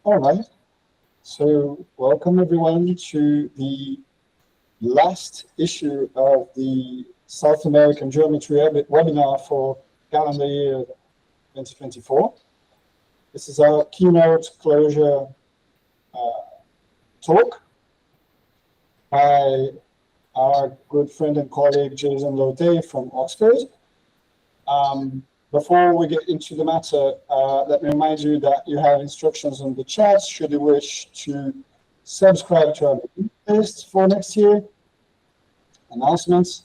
All right. So welcome everyone to the last issue of the South American Geometry webinar for calendar year 2024. This is our keynote closure talk by our good friend and colleague Jason Lotay from Oxford. Before we get into the matter, let me remind you that you have instructions on the chat should you wish to subscribe to our list for next year. Announcements.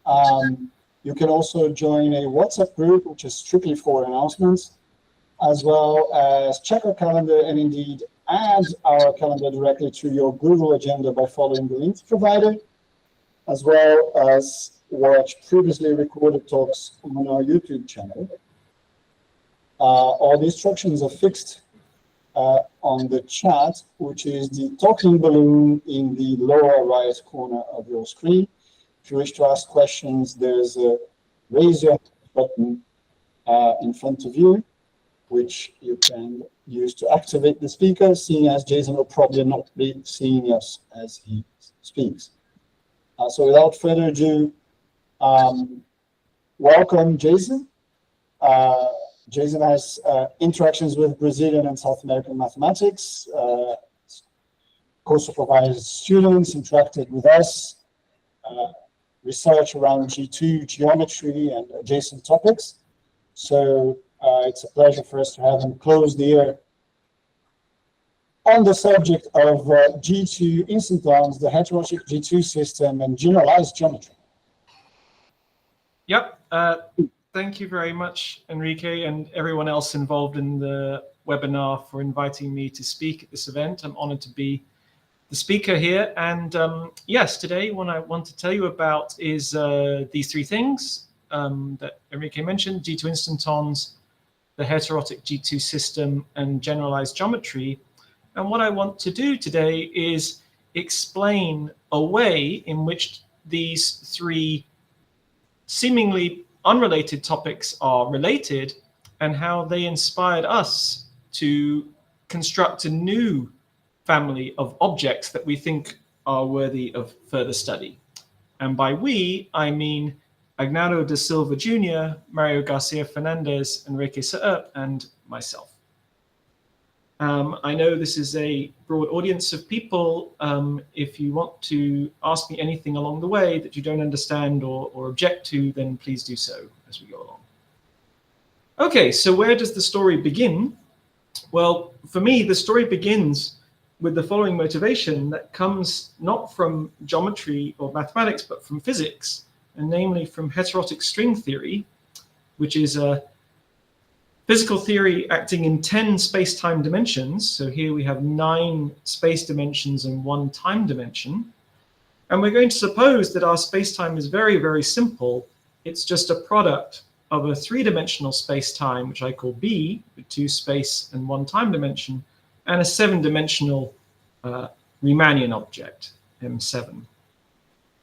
You can also join a WhatsApp group, which is strictly for announcements, as well as check our calendar and indeed add our calendar directly to your Google Agenda by following the links provided, as well as watch previously recorded talks on our YouTube channel. All the instructions are fixed on the chat, which is the talking balloon in the lower right corner of your screen. If you wish to ask questions, there's a raise your hand button in front of you, which you can use to activate the speaker, seeing as Jason will probably not be seeing us as he speaks. So without further ado, welcome, Jason. Jason has interactions with Brazilian and South American mathematics, co-supervised students, interacted with us, research around G2, geometry, and adjacent topics. So it's a pleasure for us to have him close the year on the subject of G2 instantons, the heterotic G2 system, and generalized geometry. Yep. Thank you very much, Enrique, and everyone else involved in the webinar for inviting me to speak at this event. I'm honored to be the speaker here. And yes, today what I want to tell you about is these three things that Enrique mentioned: G2 instantons, the heterotic G2 system, and generalized geometry. And what I want to do today is explain a way in which these three seemingly unrelated topics are related and how they inspired us to construct a new family of objects that we think are worthy of further study. And by we, I mean Agnaldo da Silva Jr., Mario Garcia Fernandez, Enrique Saert, and myself. I know this is a broad audience of people. If you want to ask me anything along the way that you don't understand or object to, then please do so as we go along. Okay, so where does the story begin? Well, for me, the story begins with the following motivation that comes not from geometry or mathematics, but from physics, and namely from heterotic string theory, which is a physical theory acting in 10 space-time dimensions. So here we have 9 space dimensions and 1 time dimension. And we're going to suppose that our space-time is very, very simple. It's just a product of a 3-dimensional space-time, which I call B, with 2 space and 1 time dimension, and a 7-dimensional Riemannian object, M7.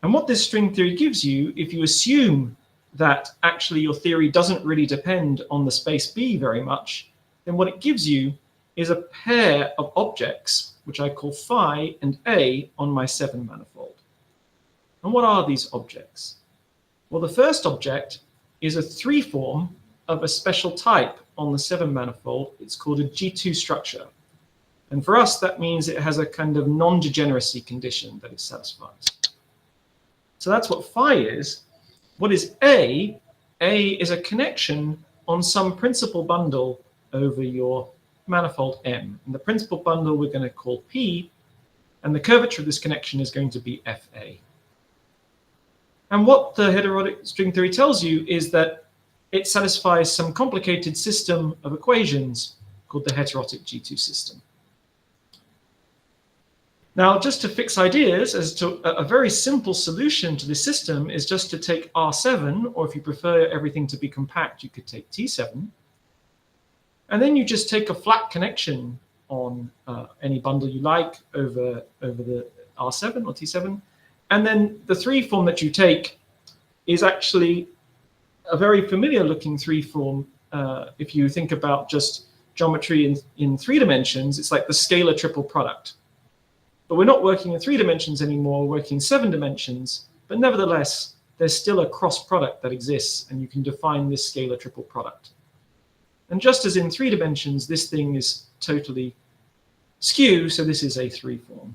And what this string theory gives you, if you assume that actually your theory doesn't really depend on the space B very much, then what it gives you is a pair of objects, which I call phi and A on my 7 manifold. And what are these objects? Well, the first object is a 3-form of a special type on the 7 manifold. It's called a G2 structure. And for us, that means it has a kind of non-degeneracy condition that it satisfies. So that's what phi is. What is A? A is a connection on some principal bundle over your manifold M. And the principal bundle we're going to call P, and the curvature of this connection is going to be FA. And what the heterotic string theory tells you is that it satisfies some complicated system of equations called the heterotic G2 system. Now, just to fix ideas as to a very simple solution to this system is just to take R7, or if you prefer everything to be compact, you could take T7. And then you just take a flat connection on any bundle you like over the R7 or T7. And then the 3-form that you take is actually a very familiar looking 3-form if you think about just geometry in 3 dimensions, it's like the scalar triple product. But we're not working in 3 dimensions anymore, we're working in 7 dimensions, but nevertheless, there's still a cross product that exists, and you can define this scalar triple product. And just as in 3 dimensions, this thing is totally skew, so this is a 3 form.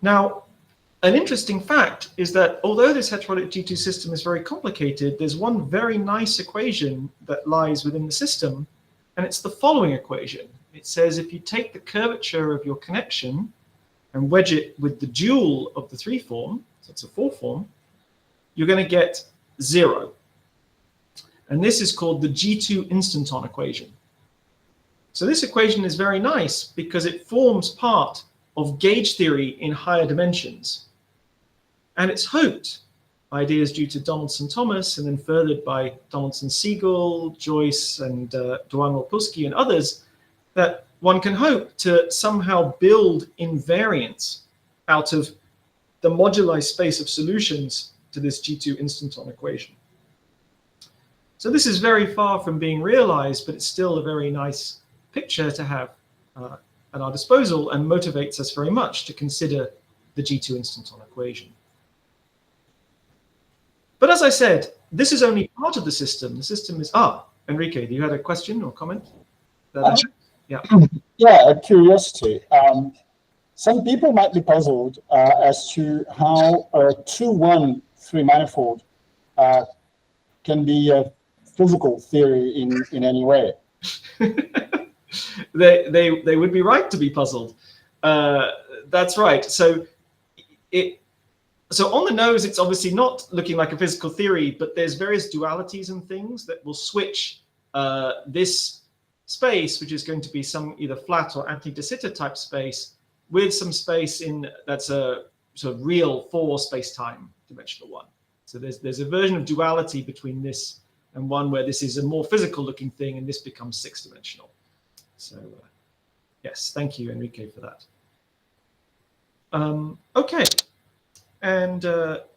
Now, an interesting fact is that although this heterotic G2 system is very complicated, there's one very nice equation that lies within the system, and it's the following equation. It says if you take the curvature of your connection and wedge it with the dual of the 3 form, so it's a 4 form, you're going to get 0. And this is called the G2 instanton equation. So this equation is very nice because it forms part of gauge theory in higher dimensions. And it's hoped, ideas due to Donaldson-Thomas and then furthered by Donaldson-Siegel, Joyce, and Dwan-Wolpulski and others, that one can hope to somehow build invariants out of the moduli space of solutions to this G2 instanton equation. So this is very far from being realized, but it's still a very nice picture to have at our disposal and motivates us very much to consider the G2 instanton equation. But as I said, this is only part of the system. The system is, Enrique, you had a question or comment? Yeah. Yeah, a curiosity. Some people might be puzzled as to how a 2-1 3-manifold can be a physical theory in any way. They would be right to be puzzled. That's right. So on the nose, it's obviously not looking like a physical theory, but there's various dualities and things that will switch this space, which is going to be some either flat or anti-de Sitter type space, with some space in that's a sort of real 4 space-time dimensional one. So there's a version of duality between this and one where this is a more physical looking thing and this becomes 6-dimensional. So yes, thank you, Enrique, for that. Okay. And but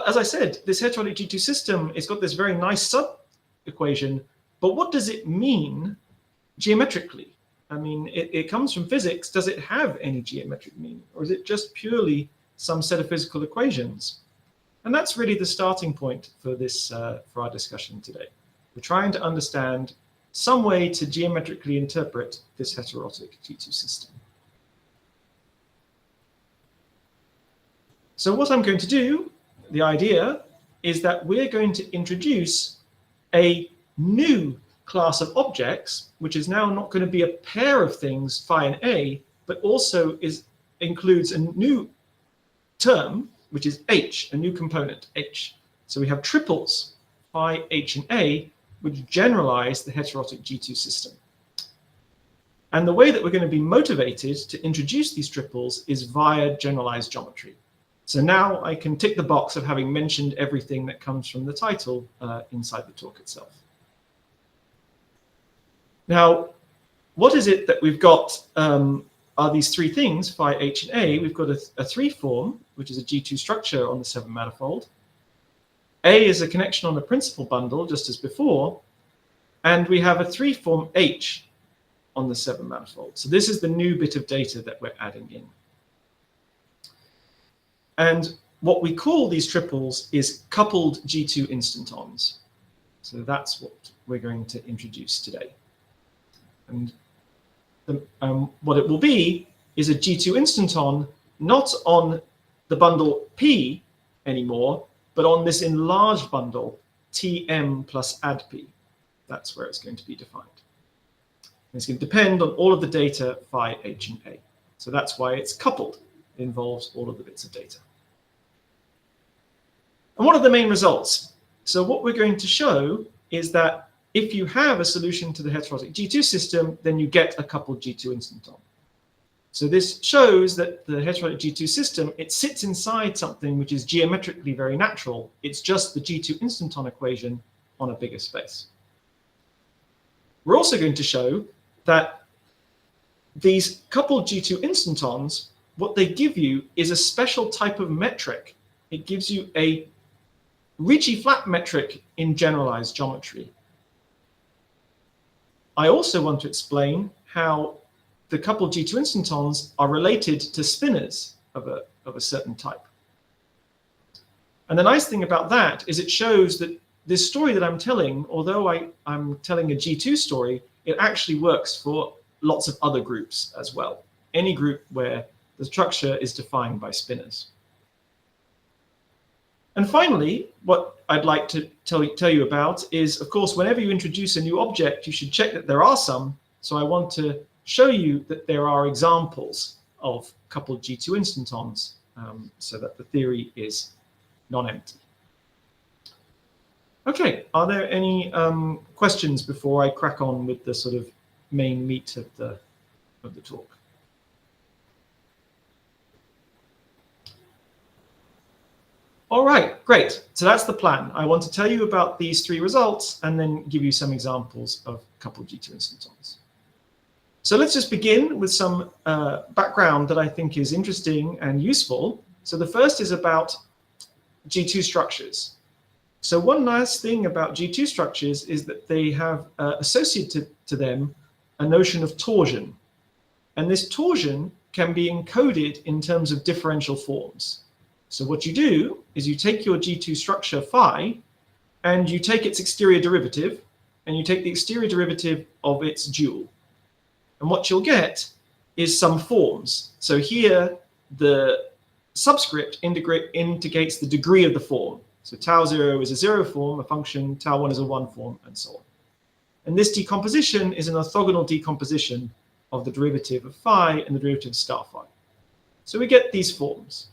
as I said, this heterotic G2 system has got this very nice sub-equation, but what does it mean geometrically? I mean, it comes from physics. Does it have any geometric meaning, or is it just purely some set of physical equations? And that's really the starting point for this, for our discussion today. We're trying to understand some way to geometrically interpret this heterotic G2 system. So what I'm going to do, the idea, is that we're going to introduce a new class of objects, which is now not going to be a pair of things, phi and a, but also includes a new term, which is h, a new component, h. So we have triples, phi, h, and a, which generalize the heterotic G2 system. And the way that we're going to be motivated to introduce these triples is via generalized geometry. So now I can tick the box of having mentioned everything that comes from the title inside the talk itself. Now, what is it that we've got are these 3 things, phi, h, and a. We've got a 3 form, which is a G2 structure on the 7 manifold. A is a connection on the principal bundle, just as before. And we have a 3 form h on the 7 manifold. So this is the new bit of data that we're adding in. And what we call these triples is coupled G2 instantons. So that's what we're going to introduce today. And what it will be is a G2 instanton, not on the bundle P anymore, but on this enlarged bundle Tm plus add P. That's where it's going to be defined. And it's going to depend on all of the data phi, h, and a. So that's why it's coupled. It involves all of the bits of data. And what are the main results? So what we're going to show is that if you have a solution to the heterotic G2 system, then you get a coupled G2 instanton. So this shows that the heterotic G2 system, it sits inside something which is geometrically very natural. It's just the G2 instanton equation on a bigger space. We're also going to show that these coupled G2 instantons, what they give you is a special type of metric. It gives you a Ricci-flat metric in generalized geometry. I also want to explain how the coupled G2 instantons are related to spinors of a certain type. And the nice thing about that is it shows that this story that I'm telling, although I'm telling a G2 story, it actually works for lots of other groups as well. Any group where the structure is defined by spinors. And finally, what I'd like to tell you about is, of course, whenever you introduce a new object, you should check that there are some. So I want to show you that there are examples of coupled G2 instantons so that the theory is non-empty. Okay, are there any questions before I crack on with the sort of main meat of the talk? All right, great. So that's the plan. I want to tell you about these three results and then give you some examples of coupled G2 instantons. So let's just begin with some background that I think is interesting and useful. So the first is about G2 structures. So one nice thing about G2 structures is that they have associated to them a notion of torsion. And this torsion can be encoded in terms of differential forms. So what you do is you take your G2 structure phi and you take its exterior derivative and you take the exterior derivative of its dual. And what you'll get is some forms. So here the subscript indicates the degree of the form. So tau 0 is a 0 form, a function, tau 1 is a 1 form, and so on. And this decomposition is an orthogonal decomposition of the derivative of phi and the derivative of star phi. So we get these forms.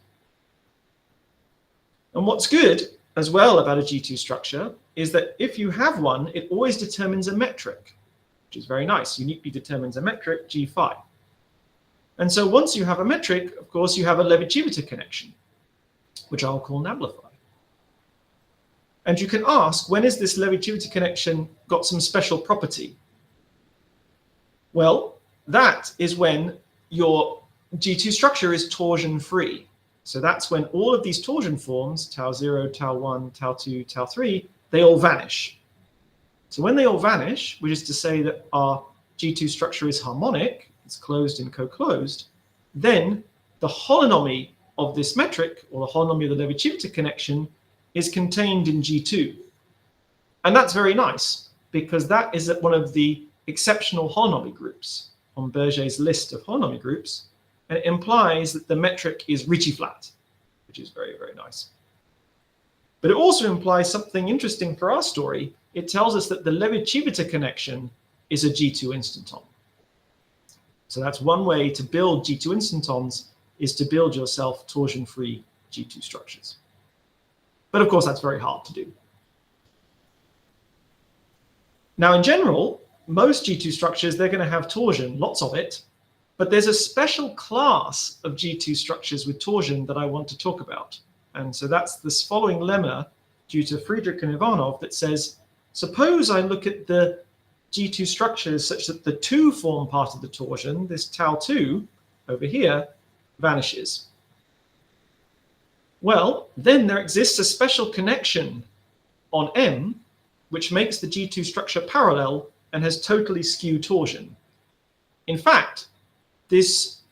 And what's good as well about a G2 structure is that if you have one, it always determines a metric, which is very nice, uniquely determines a metric, G phi. And so once you have a metric, of course, you have a Levi-Civita connection, which I'll call nabla phi. And you can ask, when is this Levi-Civita connection got some special property? Well, that is when your G2 structure is torsion-free. So that's when all of these torsion forms, tau 0, tau 1, tau 2, tau 3, they all vanish. So when they all vanish, which is to say that our G2 structure is harmonic, it's closed and co-closed, then the holonomy of this metric, or the holonomy of the Levi-Civita connection, is contained in G2. And that's very nice, because that is one of the exceptional holonomy groups on Berger's list of holonomy groups. And it implies that the metric is Ricci-flat, which is very, very nice. But it also implies something interesting for our story. It tells us that the Levi-Civita connection is a G2 instanton. So that's one way to build G2 instantons, is to build yourself torsion-free G2 structures. But of course, that's very hard to do. Now, in general, most G2 structures, they're going to have torsion, lots of it. But there's a special class of G2 structures with torsion that I want to talk about. And so that's this following lemma due to Friedrich and Ivanov that says, suppose I look at the G2 structures such that the 2 form part of the torsion, this tau 2 over here, vanishes. Well, then there exists a special connection on M, which makes the G2 structure parallel and has totally skew torsion. In fact, this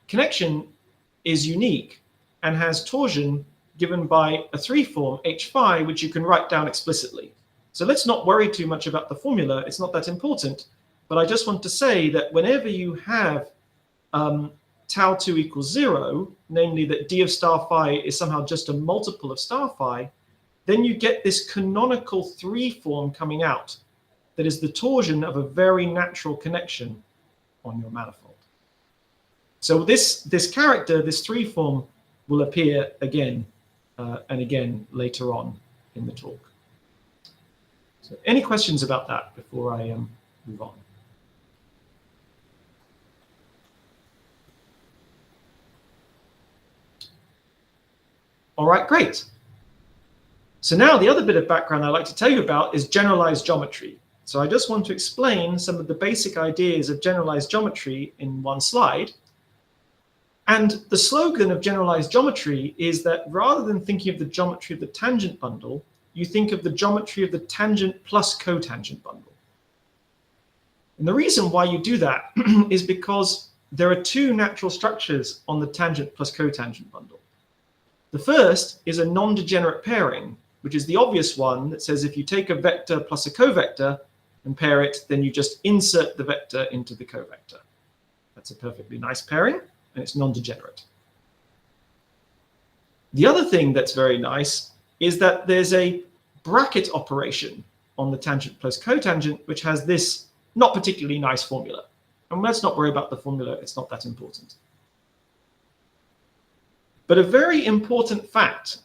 connection is unique and has torsion given by a 3 form, H phi, which you can write down explicitly. So let's not worry too much about the formula. It's not that important. But I just want to say that whenever you have tau 2 equals 0, namely that d of star phi is somehow just a multiple of star phi, then you get this canonical 3 form coming out that is the torsion of a very natural connection on your manifold. So this character, this 3 form, will appear again and again later on in the talk. So any questions about that before I move on? All right, great. So now the other bit of background I'd like to tell you about is generalized geometry. So I just want to explain some of the basic ideas of generalized geometry in one slide. And the slogan of generalized geometry is that rather than thinking of the geometry of the tangent bundle, you think of the geometry of the tangent plus cotangent bundle. And the reason why you do that is because there are two natural structures on the tangent plus cotangent bundle. The first is a non-degenerate pairing, which is the obvious one that says if you take a vector plus a covector and pair it, then you just insert the vector into the covector. That's a perfectly nice pairing, and it's non-degenerate. The other thing that's very nice is that there's a bracket operation on the tangent plus cotangent, which has this not particularly nice formula. And let's not worry about the formula, it's not that important. But a very important fact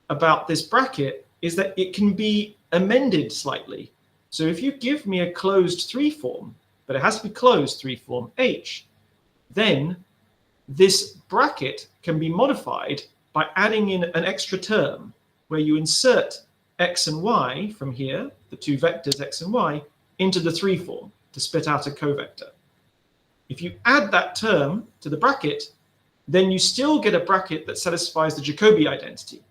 about this bracket is that it can be amended slightly. So if you give me a closed 3 form, but it has to be closed 3 form H, then this bracket can be modified by adding in an extra term where you insert x and y from here, the two vectors x and y, into the 3 form to spit out a covector. If you add that term to the bracket, then you still get a bracket that satisfies the Jacobi identity.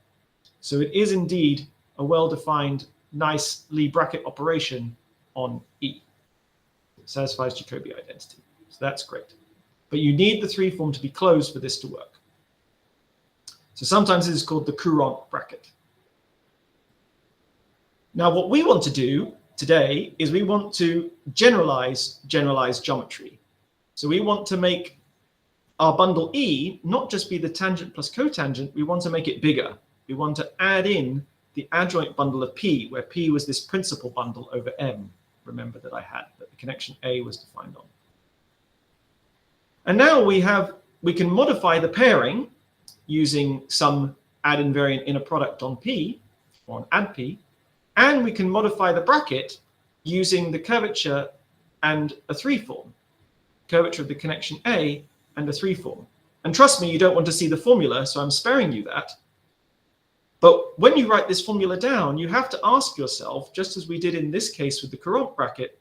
So it is indeed a well-defined, nice Lie bracket operation on E. It satisfies Jacobi identity. So that's great. But you need the 3 form to be closed for this to work. So sometimes it is called the Courant bracket. Now what we want to do today is we want to generalize generalized geometry. So we want to make our bundle E not just be the tangent plus cotangent, we want to make it bigger. We want to add in the adjoint bundle of P, where P was this principal bundle over M. Remember that I had, that the connection A was defined on. And now we can modify the pairing using some add invariant inner product on P, or on add P, and we can modify the bracket using the curvature and a 3 form, curvature of the connection A and a 3 form. And trust me, you don't want to see the formula, so I'm sparing you that. But when you write this formula down, you have to ask yourself, just as we did in this case with the Courant bracket,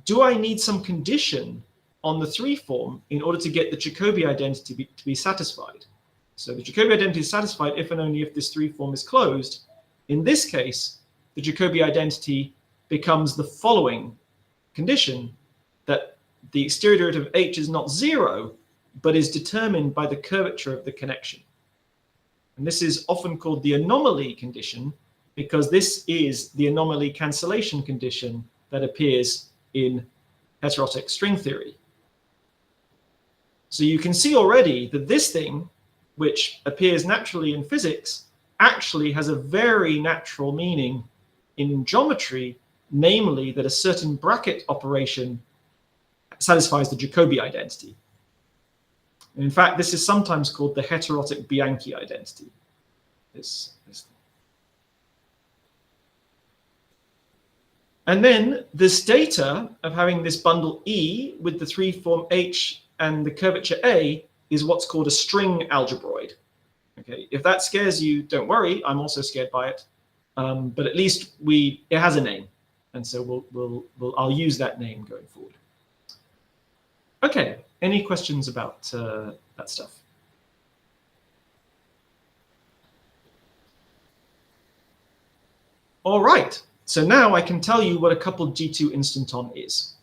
do I need some condition on the 3 form in order to get the Jacobi identity to be satisfied? So the Jacobi identity is satisfied if and only if this 3 form is closed. In this case, the Jacobi identity becomes the following condition, that the exterior derivative of H is not 0, but is determined by the curvature of the connection. And this is often called the anomaly condition, because this is the anomaly cancellation condition that appears in heterotic string theory. So you can see already that this thing, which appears naturally in physics, actually has a very natural meaning in geometry, namely that a certain bracket operation satisfies the Jacobi identity. And in fact, this is sometimes called the heterotic Bianchi identity. This thing. And then this data of having this bundle E with the 3 form H and the curvature A is what's called a string algebroid. Okay, if that scares you, don't worry. I'm also scared by it, but at least it has a name, and so I'll use that name going forward. Okay, any questions about that stuff? All right, so now I can tell you what a coupled G2 instanton is.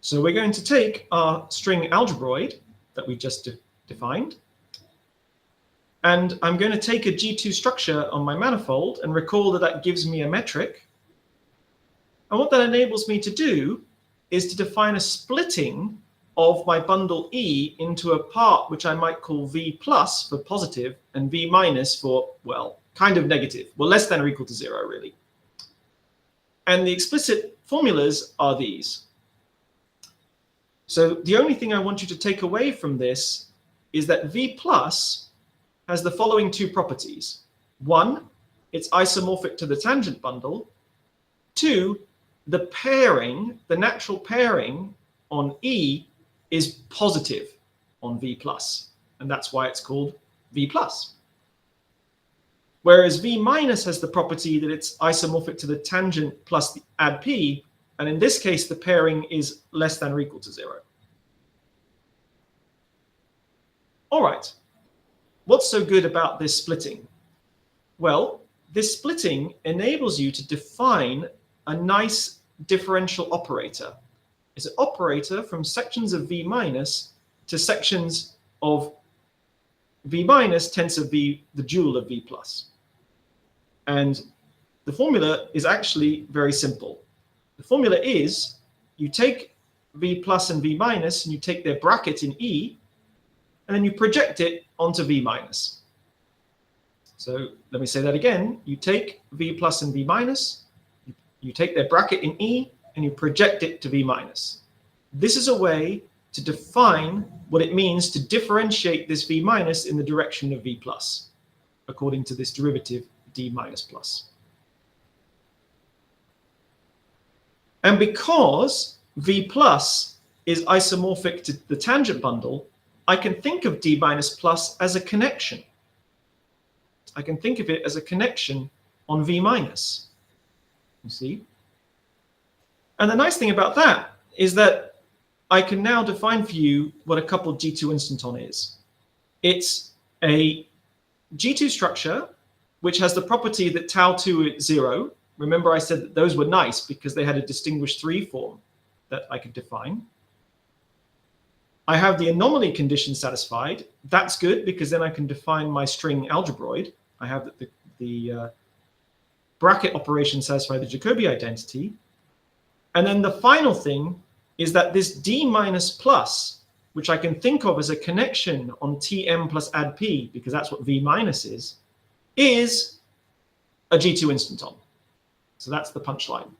So we're going to take our string algebroid that we just defined, and I'm going to take a G2 structure on my manifold and recall that that gives me a metric. And what that enables me to do is to define a splitting of my bundle E into a part which I might call V plus for positive and V minus for, well, kind of negative, well, less than or equal to 0, really. And the explicit formulas are these. So the only thing I want you to take away from this is that V plus has the following 2 properties. 1, it's isomorphic to the tangent bundle. 2, the pairing, the natural pairing on E is positive on V plus, and that's why it's called V plus. Whereas V minus has the property that it's isomorphic to the tangent plus the add P, and in this case, the pairing is less than or equal to 0. All right, what's so good about this splitting? Well, this splitting enables you to define a nice differential operator. It's an operator from sections of V minus to sections of V minus tensor V, the dual of V plus. And the formula is actually very simple. The formula is you take V plus and V minus and you take their bracket in E, and then you project it onto V minus. So let me say that again. You take V plus and V minus, you take their bracket in E, and you project it to V minus. This is a way to define what it means to differentiate this V minus in the direction of V plus, according to this derivative D minus plus. And because V plus is isomorphic to the tangent bundle, I can think of D minus plus as a connection. I can think of it as a connection on V minus, you see? And the nice thing about that is that I can now define for you what a coupled G2 instanton is. It's a G2 structure which has the property that tau2 is 0. Remember I said that those were nice because they had a distinguished 3 form that I could define. I have the anomaly condition satisfied. That's good because then I can define my string algebroid. I have the bracket operation satisfy the Jacobi identity. And then the final thing is that this D minus plus, which I can think of as a connection on Tm plus add P, because that's what V minus is a G2 instanton. So that's the punchline.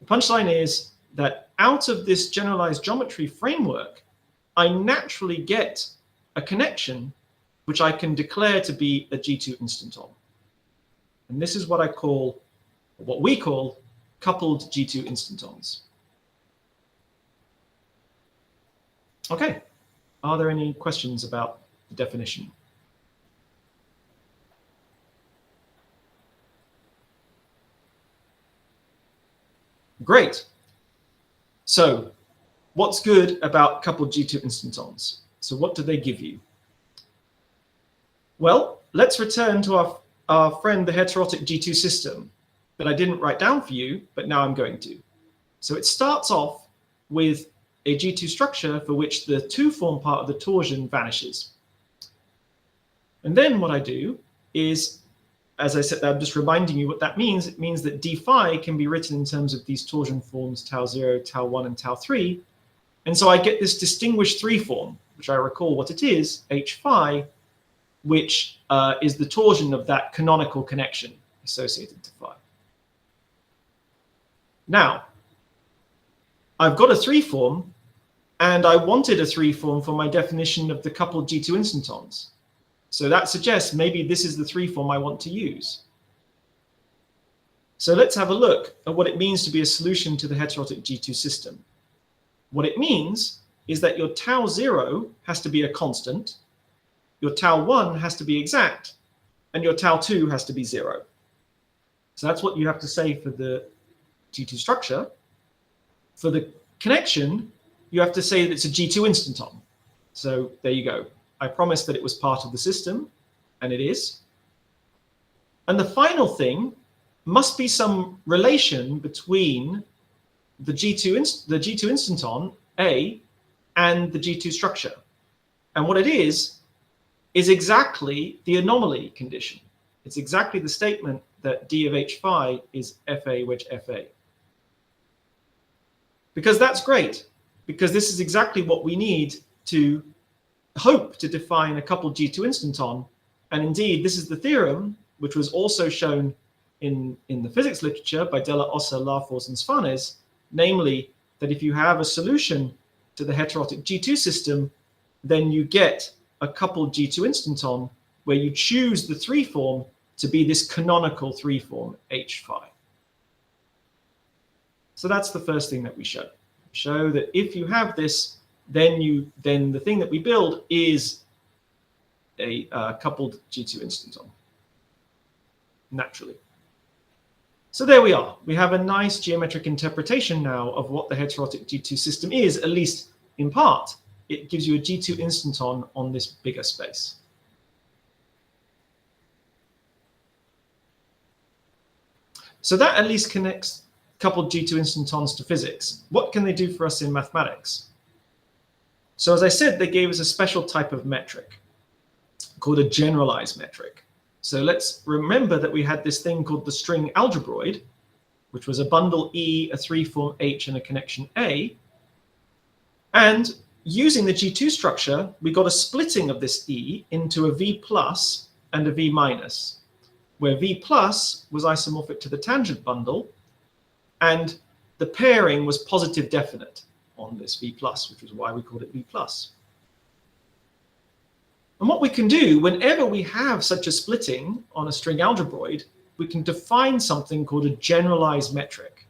The punchline is that out of this generalized geometry framework, I naturally get a connection which I can declare to be a G2 instanton. And this is what what we call coupled G2 instantons. Okay, are there any questions about the definition? Great. So what's good about coupled G2 instantons? So what do they give you? Well, let's return to our friend, the heterotic G2 system that I didn't write down for you, but now I'm going to. So it starts off with a G2 structure for which the 2-form part of the torsion vanishes. And then what I do is, as I said, I'm just reminding you what that means. It means that d phi can be written in terms of these torsion forms tau 0, tau 1, and tau 3. And so I get this distinguished 3 form, which I recall what it is, h phi, which is the torsion of that canonical connection associated to phi. Now, I've got a 3 form, and I wanted a 3 form for my definition of the coupled G2 instantons. So that suggests maybe this is the 3 form I want to use. So let's have a look at what it means to be a solution to the heterotic G2 system. What it means is that your tau 0 has to be a constant, your tau 1 has to be exact, and your tau 2 has to be 0. So that's what you have to say for the G2 structure. For the connection, you have to say that it's a G2 instanton. So there you go. I promised that it was part of the system, and it is. And the final thing must be some relation between the G2 instanton, A, and the G2 structure. And what it is exactly the anomaly condition. It's exactly the statement that D of H phi is FA wedge FA. Because that's great, because this is exactly what we need to hope to define a coupled G2 instanton. And indeed, this is the theorem, which was also shown in the physics literature by Della Ossa, Lafors, and Svanes, namely that if you have a solution to the heterotic G2 system, then you get a coupled G2 instanton where you choose the 3 form to be this canonical 3 form H phi. So that's the first thing that we show. Show that if you have this, then the thing that we build is a coupled G2 instanton, naturally. So there we are. We have a nice geometric interpretation now of what the heterotic G2 system is, at least in part. It gives you a G2 instanton on this bigger space. So that at least connects coupled G2 instantons to physics. What can they do for us in mathematics? So as I said, they gave us a special type of metric called a generalized metric. So let's remember that we had this thing called the string algebroid, which was a bundle E, a 3-form H, and a connection A. And using the G2 structure, we got a splitting of this E into a V plus and a V minus, where V plus was isomorphic to the tangent bundle, and the pairing was positive definite on this V plus, which was why we called it V plus. And what we can do whenever we have such a splitting on a string algebroid, we can define something called a generalized metric.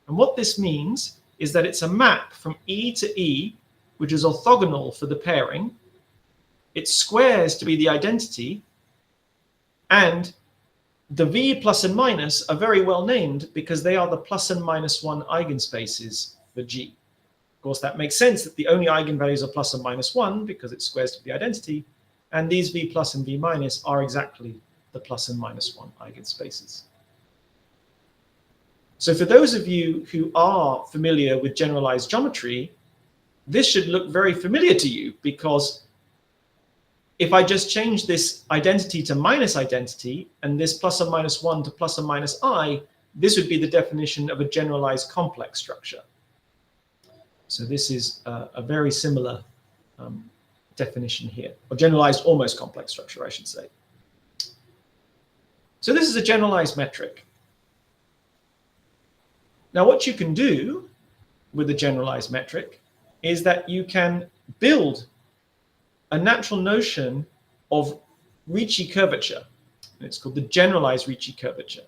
And what this means is that it's a map from E to E, which is orthogonal for the pairing. It squares to be the identity, and the V plus and minus are very well named because they are the plus and minus 1 eigenspaces for G. Of course, that makes sense that the only eigenvalues are plus and minus 1 because it squares to the identity, and these V plus and V minus are exactly the plus and minus 1 eigenspaces. So for those of you who are familiar with generalized geometry, this should look very familiar to you, because if I just change this identity to minus identity and this plus or minus 1 to plus or minus I, this would be the definition of a generalized complex structure. So this is a very similar definition here, or generalized almost complex structure, I should say. So this is a generalized metric. Now what you can do with a generalized metric is that you can build a natural notion of Ricci curvature. It's called the generalized Ricci curvature.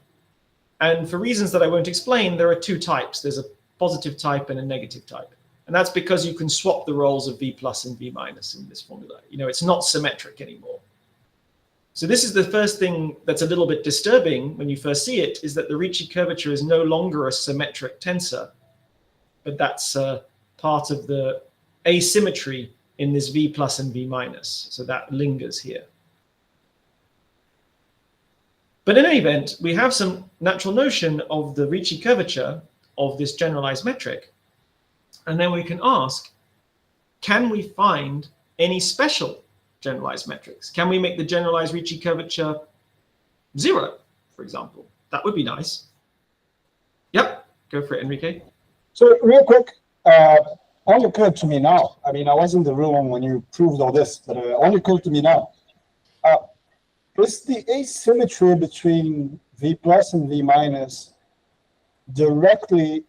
And for reasons that I won't explain, there are two types. There's a positive type and a negative type. And that's because you can swap the roles of V plus and V minus in this formula. You know, it's not symmetric anymore. So this is the first thing that's a little bit disturbing when you first see it, is that the Ricci curvature is no longer a symmetric tensor, but that's part of the asymmetry in this V plus and V minus. So that lingers here. But in any event, we have some natural notion of the Ricci curvature of this generalized metric. And then we can ask, can we find any special generalized metrics? Can we make the generalized Ricci curvature 0, for example? That would be nice. Yep, go for it, Enrique. So real quick, only occurred to me now. I mean, I was in the room when you proved all this, but only occurred to me now. Is the asymmetry between V plus and V minus directly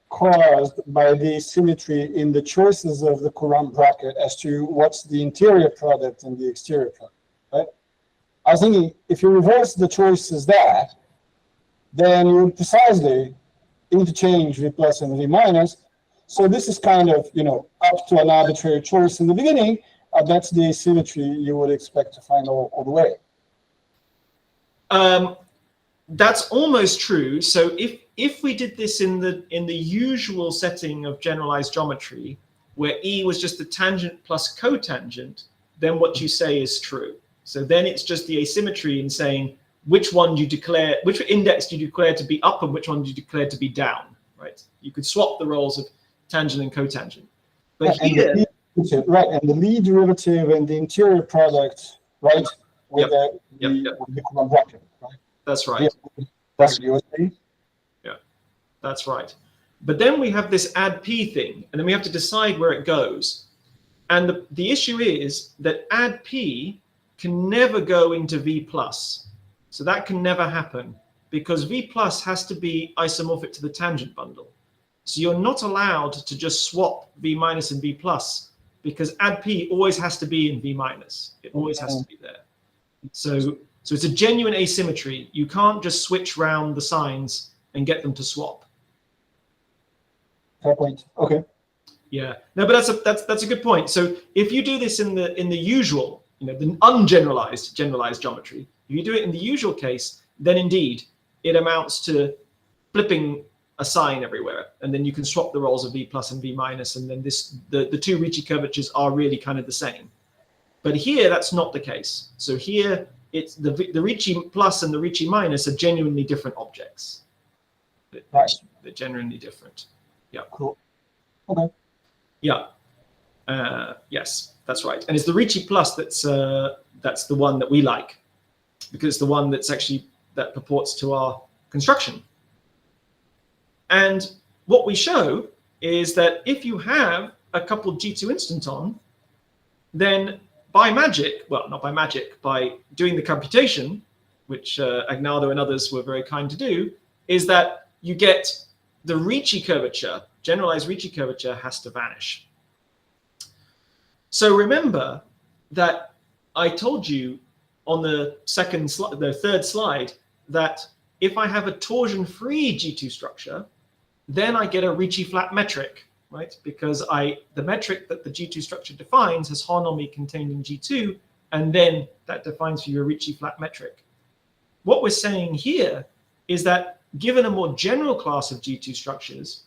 caused by the symmetry in the choices of the Courant bracket as to what's the interior product and the exterior product, right? I was thinking, if you reverse the choices there, then you would precisely interchange V plus and V minus. So this is kind of, you know, up to an arbitrary choice in the beginning. That's the asymmetry you would expect to find all the way. That's almost true. So if we did this in the usual setting of generalized geometry, where E was just the tangent plus cotangent, then what you say is true. So then it's just the asymmetry in saying which one you declare, which index do you declare to be up and which one do you declare to be down, right? You could swap the roles of tangent and cotangent. But here, right, and the lead derivative and the interior product, right, with the Courant bracket, right? That's right. That's USP. Yeah, that's right. But then we have this add P thing, and then we have to decide where it goes. And the issue is that add P can never go into V plus. So that can never happen, because V plus has to be isomorphic to the tangent bundle. So you're not allowed to just swap V minus and V plus, because add P always has to be in V minus. It always has to be there. So it's a genuine asymmetry. You can't just switch around the signs and get them to swap. Fair point. Okay. Yeah. No, but that's a good point. So if you do this in the usual, you know, the ungeneralized generalized geometry, if you do it in the usual case, then indeed it amounts to flipping a sign everywhere, and then you can swap the roles of V plus and V minus, and then the two Ricci curvatures are really kind of the same. But here that's not the case. So here it's the Ricci plus and the Ricci minus are genuinely different objects. Right. They're genuinely different. Yeah. Cool. Okay. Yeah. Yes, that's right. And it's the Ricci plus that's the one that we like, because it's the one that's actually that purports to our construction. And what we show is that if you have a coupled G2 instanton, then by magic, well, not by magic, by doing the computation, which Agnardo and others were very kind to do, is that you get the Ricci curvature, generalized Ricci curvature has to vanish. So remember that I told you on the third slide, that if I have a torsion-free G2 structure, then I get a Ricci-flat metric, right? Because the metric that the G2 structure defines has Hahn-Omi contained in G2, and then that defines for you a Ricci-flat metric. What we're saying here is that given a more general class of G2 structures,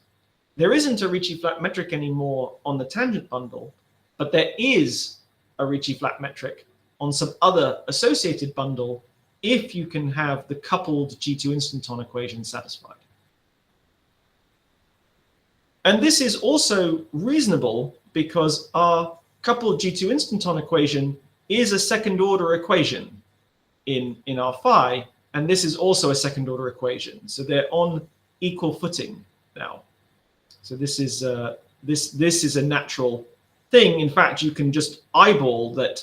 there isn't a Ricci-flat metric anymore on the tangent bundle, but there is a Ricci-flat metric on some other associated bundle if you can have the coupled G2 instanton equation satisfied. And this is also reasonable because our coupled G2 instanton equation is a second order equation in our phi, and this is also a second order equation. So they're on equal footing now. So this is this is a natural thing. In fact, you can just eyeball that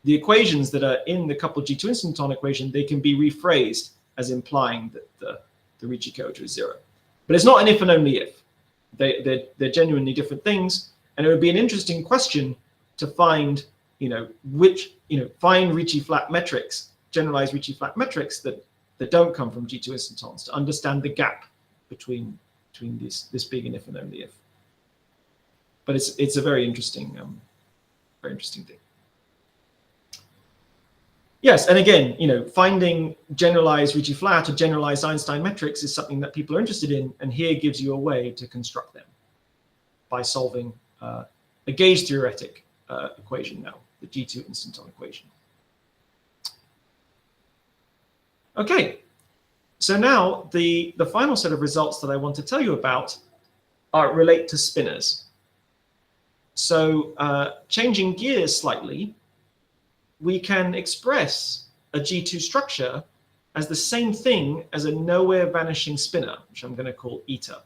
the equations that are in the coupled G2 instanton equation, they can be rephrased as implying that the Ricci curvature is 0. But it's not an if and only if. They're genuinely different things, and it would be an interesting question to find, find Ricci-flat metrics, generalized Ricci-flat metrics that don't come from G2 instantons, to understand the gap between this big and if and only if. But it's a very interesting thing. Yes, and again, finding generalized Ricci-flat or generalized Einstein metrics is something that people are interested in, and here gives you a way to construct them by solving a gauge-theoretic equation now, the G2 instanton equation. Okay, so now the final set of results that I want to tell you about relate to spinors. So changing gears slightly, we can express a G2 structure as the same thing as a nowhere vanishing spinor, which I'm going to call eta.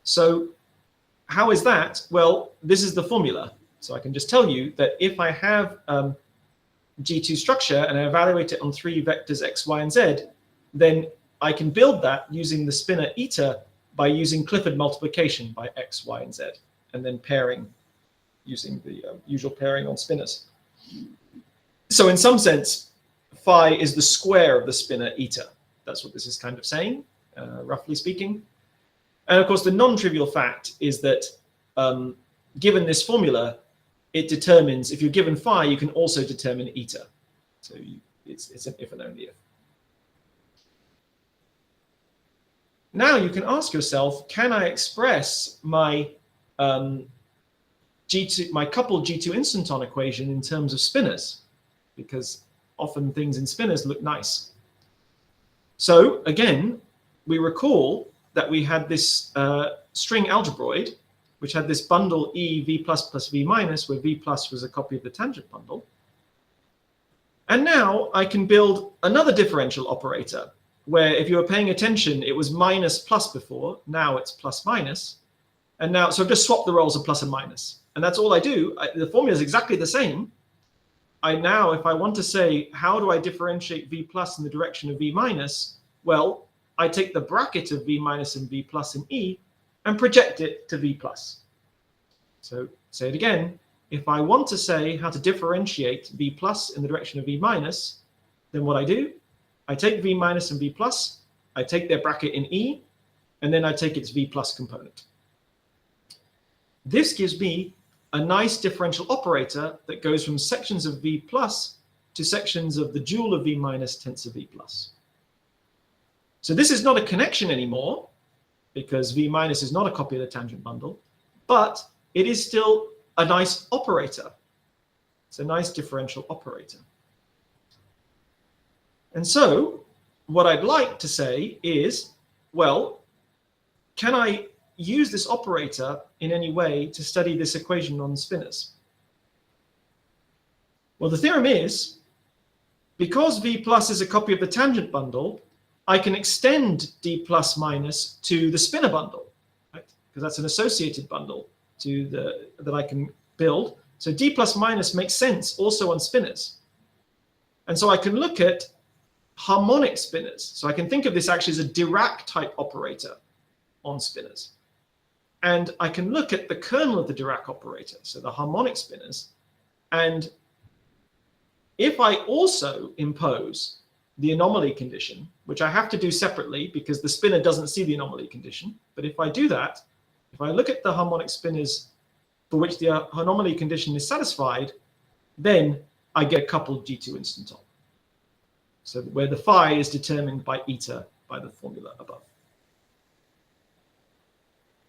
So how is that? Well, this is the formula. So I can just tell you that if I have G2 structure and I evaluate it on 3 vectors x, y, and z, then I can build that using the spinor eta by using Clifford multiplication by x, y, and z, and then pairing using the usual pairing on spinors. So in some sense, phi is the square of the spinor eta. That's what this is kind of saying, roughly speaking. And of course, the non-trivial fact is that given this formula, it determines, if you're given phi, you can also determine eta. So it's an if and only if. Now you can ask yourself, can I express my my coupled G2 instanton equation in terms of spinors? Because often things in spinors look nice. So again, we recall that we had this string algebroid, which had this bundle E v plus plus v minus, where v plus was a copy of the tangent bundle. And now I can build another differential operator, where if you were paying attention, it was minus plus before, now it's plus minus. And now, so I've just swapped the roles of plus and minus. And that's all I do. The formula is exactly the same. Now, if I want to say, how do I differentiate v plus in the direction of v minus? Well, I take the bracket of v minus and v plus in E and project it to v plus. So say it again. If I want to say how to differentiate v plus in the direction of v minus, then what I do, I take v minus and v plus, I take their bracket in E, and then I take its v plus component. This gives me a nice differential operator that goes from sections of v plus to sections of the dual of v minus tensor v plus. So this is not a connection anymore, because v minus is not a copy of the tangent bundle, but it is still a nice operator. It's a nice differential operator. And so what I'd like to say is, well, can I use this operator in any way to study this equation on spinors? Well, the theorem is, because V plus is a copy of the tangent bundle, I can extend D plus minus to the spinor bundle, right? Because that's an associated bundle that I can build. So D plus minus makes sense also on spinors. And so I can look at harmonic spinors. So I can think of this actually as a Dirac type operator on spinors. And I can look at the kernel of the Dirac operator, so the harmonic spinors. And if I also impose the anomaly condition, which I have to do separately because the spinor doesn't see the anomaly condition, but if I do that, if I look at the harmonic spinors for which the anomaly condition is satisfied, then I get a coupled G2 instanton. So where the phi is determined by eta by the formula above.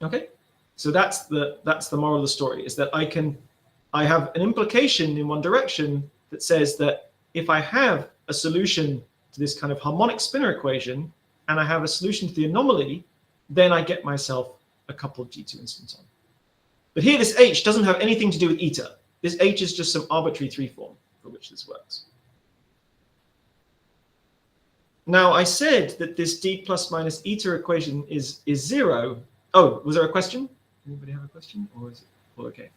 Okay, so that's the moral of the story, is that I have an implication in one direction that says that if I have a solution to this kind of harmonic spinor equation and I have a solution to the anomaly, then I get myself a coupled G2 instanton. But here this H doesn't have anything to do with eta. This H is just some arbitrary 3 form for which this works. Now I said that this D plus minus eta equation is 0. Oh, was there a question? Anybody have a question, or is it all okay?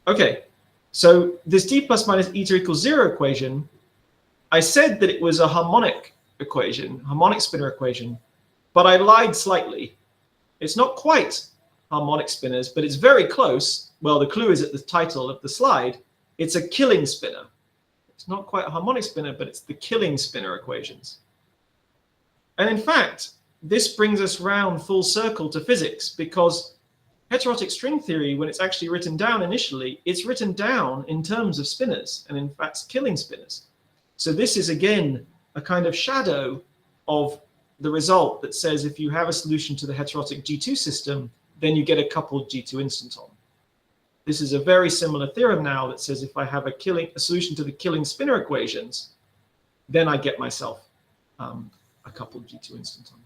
Okay, so this D plus minus eta equals 0 equation, I said that it was a harmonic equation, harmonic spinor equation, but I lied slightly. It's not quite harmonic spinors, but it's very close. Well, the clue is at the title of the slide. It's a killing spinor. It's not quite a harmonic spinor, but it's the killing spinor equations. And in fact, this brings us round full circle to physics, because heterotic string theory, when it's actually written down initially, it's written down in terms of spinors, and in fact, killing spinors. So this is, again, a kind of shadow of the result that says if you have a solution to the heterotic G2 system, then you get a coupled G2 instanton. This is a very similar theorem now that says if I have a solution to the killing spinor equations, then I get myself a coupled G2 instanton.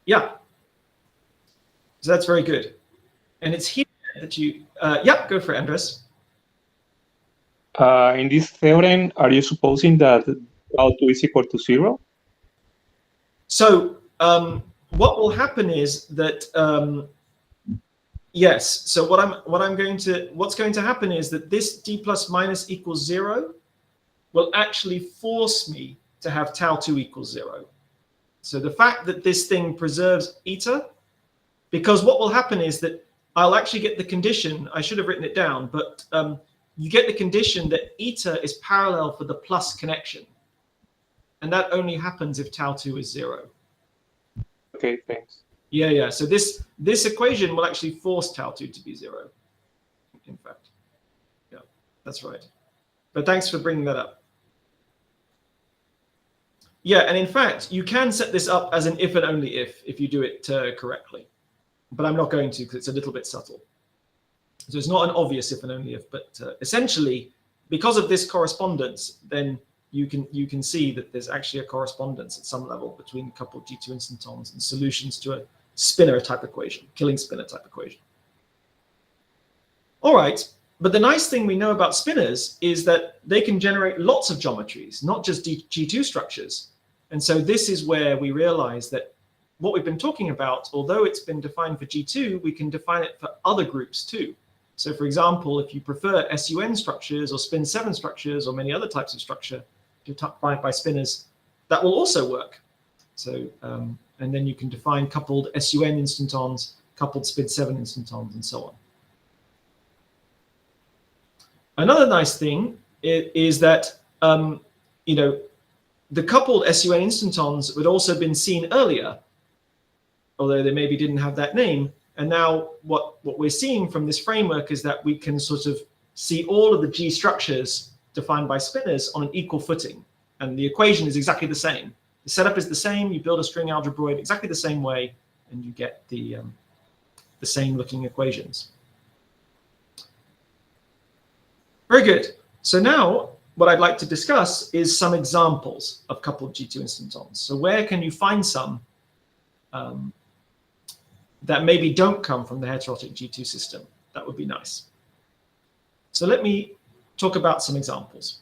Yeah, so that's very good. And it's here that you, yeah, go for it, Andres. In this theorem, are you supposing that L2 is equal to 0? So what will happen is that yes. So what's going to happen is that this D plus minus equals 0 will actually force me to have tau 2 equals 0. So the fact that this thing preserves eta, because what will happen is that I'll actually get the condition. I should have written it down, but you get the condition that eta is parallel for the plus connection. And that only happens if tau 2 is 0. Okay, thanks. Yeah. So this equation will actually force tau 2 to be 0, in fact. Yeah, that's right. But thanks for bringing that up. Yeah, and in fact, you can set this up as an if and only if you do it correctly. But I'm not going to, because it's a little bit subtle. So it's not an obvious if and only if, but essentially, because of this correspondence, then you can see that there's actually a correspondence at some level between coupled G2 instantons and solutions to a spinor type equation, killing spinor type equation. All right, but the nice thing we know about spinors is that they can generate lots of geometries, not just G2 structures. And so this is where we realize that what we've been talking about, although it's been defined for G2, we can define it for other groups too. So for example, if you prefer SUN structures or spin 7 structures or many other types of structure defined by spinors, that will also work. So, and then you can define coupled SUN instantons, coupled spin 7 instantons, and so on. Another nice thing is that, you know, the coupled SUN instantons had also been seen earlier, although they maybe didn't have that name. And now what we're seeing from this framework is that we can sort of see all of the G structures defined by spinors on an equal footing. And the equation is exactly the same. The setup is the same. You build a string algebroid exactly the same way, and you get the same looking equations. Very good. So now what I'd like to discuss is some examples of coupled G2 instantons. So where can you find some that maybe don't come from the heterotic G2 system? That would be nice. So let me talk about some examples.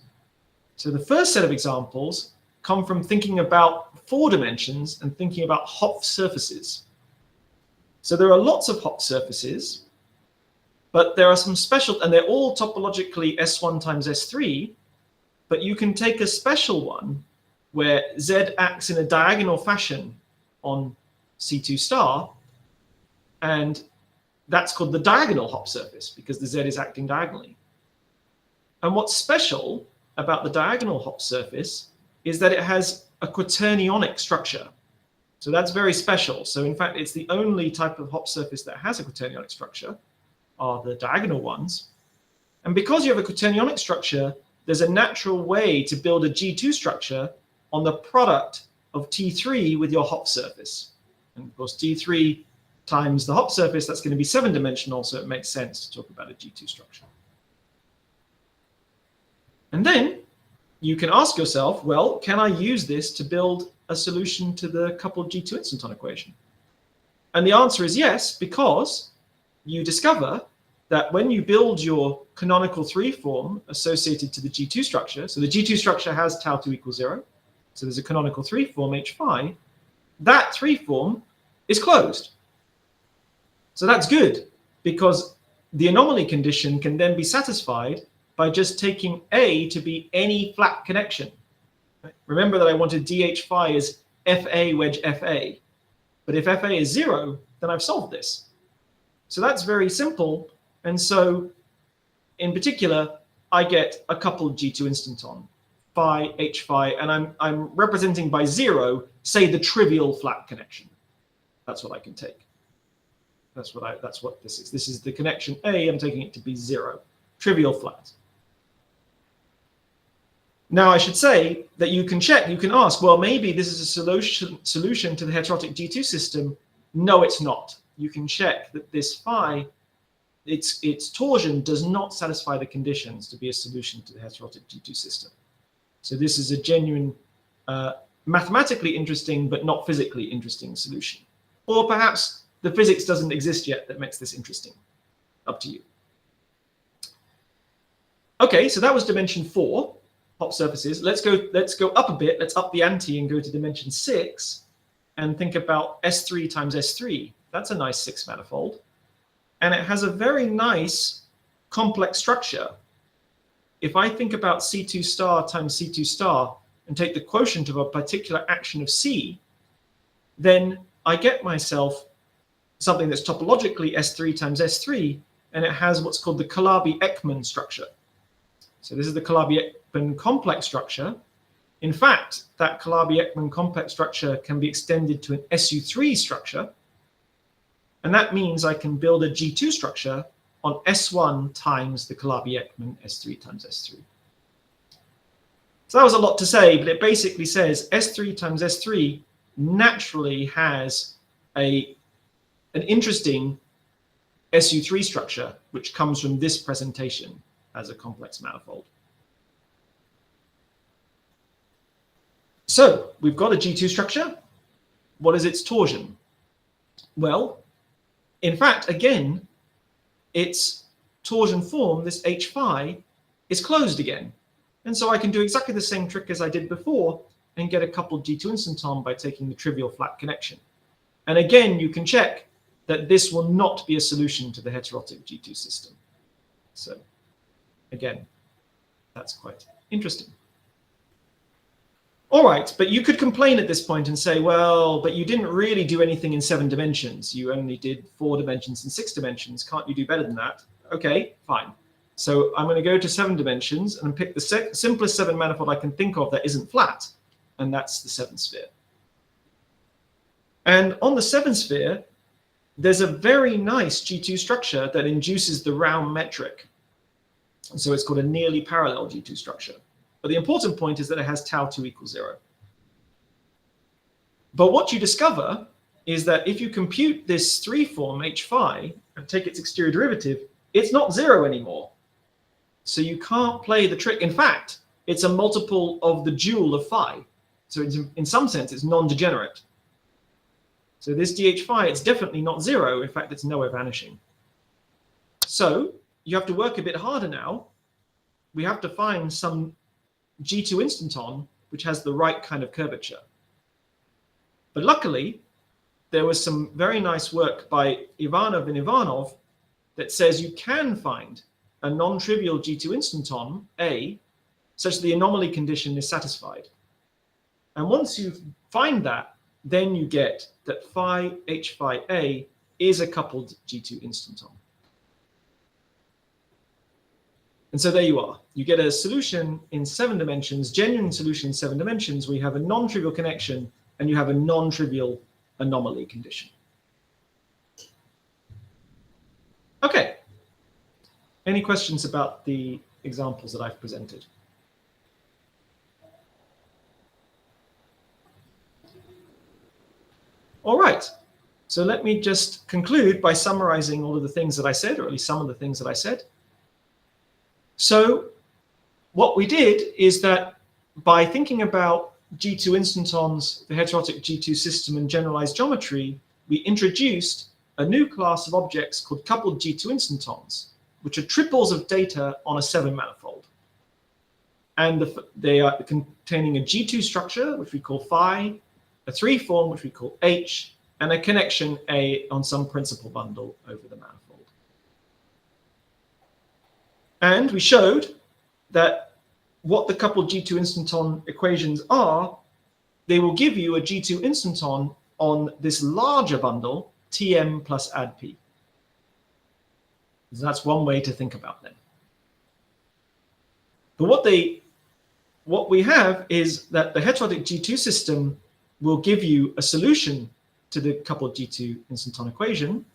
So the first set of examples come from thinking about 4 dimensions and thinking about Hopf surfaces. So there are lots of Hopf surfaces, but there are some special, and they're all topologically S1 times S3, but you can take a special one where Z acts in a diagonal fashion on C2 star, and that's called the diagonal Hopf surface because the Z is acting diagonally. And what's special about the diagonal Hopf surface is that it has a quaternionic structure. So that's very special. So in fact, it's the only type of Hopf surface that has a quaternionic structure, are the diagonal ones. And because you have a quaternionic structure, there's a natural way to build a G2 structure on the product of T3 with your Hopf surface. And of course, T3 times the Hopf surface, that's going to be 7-dimensional, so it makes sense to talk about a G2 structure. And then you can ask yourself, well, can I use this to build a solution to the coupled G2 instanton equation? And the answer is yes, because you discover that when you build your canonical 3 form associated to the G2 structure, so the G2 structure has tau 2 equals 0, so there's a canonical 3 form, H phi, that 3 form is closed. So that's good, because the anomaly condition can then be satisfied by just taking A to be any flat connection. Remember that I wanted DH phi as FA wedge FA, but if FA is 0, then I've solved this. So that's very simple. And so in particular, I get a coupled G2 instanton, phi, H phi, and I'm representing by 0, say the trivial flat connection. That's what I can take. That's what this is. This is the connection A, I'm taking it to be 0, trivial flat. Now I should say that you can check, you can ask, well, maybe this is a solution to the heterotic G2 system. No, it's not. You can check that this phi, its torsion does not satisfy the conditions to be a solution to the heterotic G2 system. So this is a genuine, mathematically interesting, but not physically interesting solution. Or perhaps the physics doesn't exist yet that makes this interesting. Up to you. Okay, so that was dimension 4. Hopf surfaces. Let's go up a bit. Let's up the ante and go to dimension 6 and think about S3 times S3. That's a nice 6 manifold. And it has a very nice complex structure. If I think about C2 star times C2 star and take the quotient of a particular action of C, then I get myself something that's topologically S3 times S3, and it has what's called the Calabi-Ekman structure. So this is the Calabi-Ekman complex structure. In fact, that Calabi-Ekman complex structure can be extended to an SU3 structure. And that means I can build a G2 structure on S1 times the Calabi-Ekman S3 times S3. So that was a lot to say, but it basically says S3 times S3 naturally has an interesting SU3 structure, which comes from this presentation as a complex manifold. So we've got a G2 structure. What is its torsion? Well, in fact, again, its torsion form, this H phi, is closed again. And so I can do exactly the same trick as I did before and get a coupled G2 instanton by taking the trivial flat connection. And again, you can check that this will not be a solution to the heterotic G2 system. So again, that's quite interesting. All right, but you could complain at this point and say, well, but you didn't really do anything in 7 dimensions. You only did 4 dimensions and 6 dimensions. Can't you do better than that? Okay, fine. So I'm going to go to 7 dimensions and pick the simplest 7 manifold I can think of that isn't flat, and that's the 7 sphere. And on the 7 sphere, there's a very nice G2 structure that induces the round metric. And so it's called a nearly parallel G2 structure. But the important point is that it has tau 2 equals 0. But what you discover is that if you compute this 3 form H phi and take its exterior derivative, it's not 0 anymore. So you can't play the trick. In fact, it's a multiple of the dual of phi. So it's, in some sense, it's non-degenerate. So this dh phi, it's definitely not 0. In fact, it's nowhere vanishing. So you have to work a bit harder now. We have to find some G2 instanton which has the right kind of curvature. But luckily, there was some very nice work by Ivanov and Ivanov that says you can find a non-trivial G2 instanton, A, such that the anomaly condition is satisfied. And once you find that, then you get that phi h phi A is a coupled G2 instanton. And so there you are. You get a solution in 7 dimensions, genuine solution in 7 dimensions, where you have a non-trivial connection and you have a non-trivial anomaly condition. Okay. Any questions about the examples that I've presented? All right. So let me just conclude by summarizing all of the things that I said, or at least some of the things that I said. So what we did is that by thinking about G2 instantons, the heterotic G2 system, and generalized geometry, we introduced a new class of objects called coupled G2 instantons, which are triples of data on a 7 manifold. And they are containing a G2 structure, which we call phi, a 3 form, which we call H, and a connection A on some principal bundle over the manifold. And we showed that what the coupled G2 instanton equations are, they will give you a G2 instanton on this larger bundle, Tm plus add P. So that's one way to think about them. But what we have is that the heterotic G2 system will give you a solution to the coupled G2 instanton equation.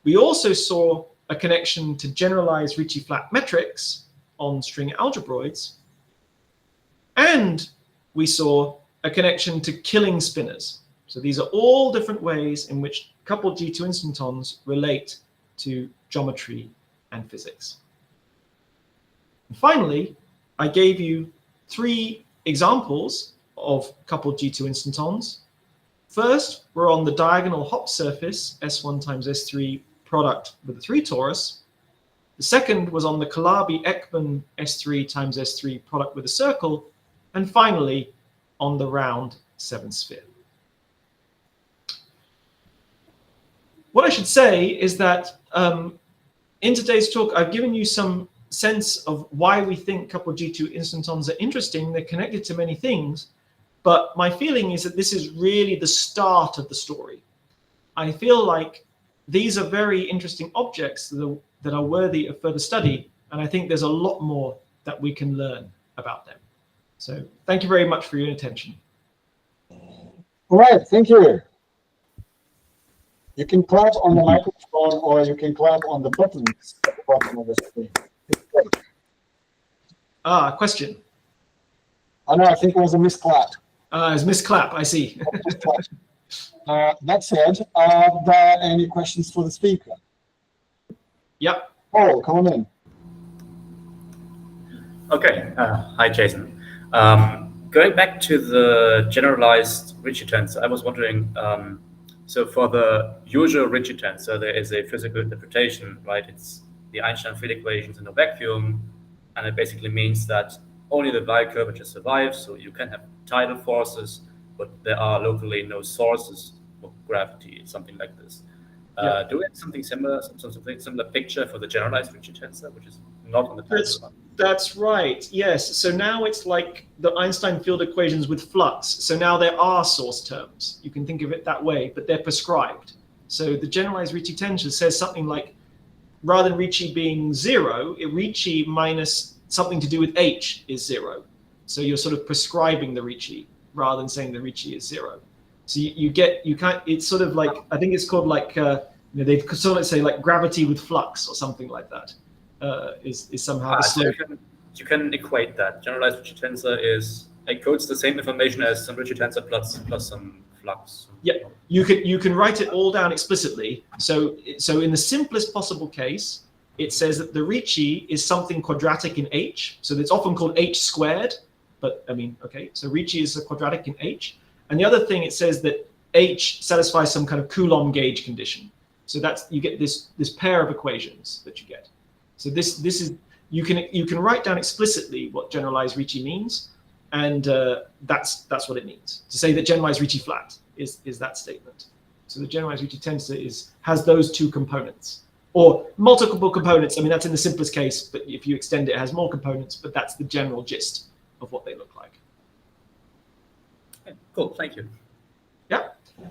We also saw a connection to generalized Ricci-flat metrics on string algebroids. And we saw a connection to killing spinners. So these are all different ways in which coupled G2 instantons relate to geometry and physics. And finally, I gave you 3 examples of coupled G2 instantons. First, we're on the diagonal hop surface, S1 times S3 product with a 3 torus. The second was on the Calabi-Ekman S3 times S3 product with a circle. And finally, on the round 7 sphere. What I should say is that in today's talk, I've given you some sense of why we think coupled G2 instantons are interesting. They're connected to many things. But my feeling is that this is really the start of the story. I feel like these are very interesting objects that are worthy of further study. And I think there's a lot more that we can learn about them. So thank you very much for your attention. All right, thank you. You can clap on the microphone or you can clap on the buttons at the bottom of the screen. Question. Oh no, I think it was a misclap. It's misclap, I see. That said, are there any questions for the speaker? Yep. Oh, come on in. Okay. Hi, Jason. Going back to the generalized Ricci tensor, I was wondering, so for the usual Ricci tensor, there is a physical interpretation, right? It's the Einstein field equations in a vacuum, and it basically means that only the Y curvature survives, so you can have tidal forces, but there are locally no sources of gravity, something like this. Yeah. Do we have something similar, some similar picture for the generalized Ricci tensor, which is not on the tensor one? That's right, yes. So now it's like the Einstein field equations with flux. So now there are source terms. You can think of it that way, but they're prescribed. So the generalized Ricci tensor says something like, rather than Ricci being 0, Ricci minus something to do with H is 0. So you're sort of prescribing the Ricci rather than saying the Ricci is 0. So you can't, it's sort of like, I think it's called like, they sort of say like gravity with flux or something like that. Is somehow the slogan. You can equate that. Generalized Ricci tensor encodes the same information as some Ricci tensor plus some flux. Yeah, you can write it all down explicitly. So in the simplest possible case, it says that the Ricci is something quadratic in H. So it's often called H squared, but I mean, okay, so Ricci is a quadratic in H. And the other thing, it says that H satisfies some kind of Coulomb gauge condition. So that's, you get this pair of equations that you get. So this is, you can write down explicitly what generalized Ricci means, and that's what it means. To say that generalized Ricci-flat is that statement. So the generalized Ricci tensor has those two components, or multiple components. I mean, that's in the simplest case, but if you extend it, it has more components, but that's the general gist of what they look like. Cool, thank you.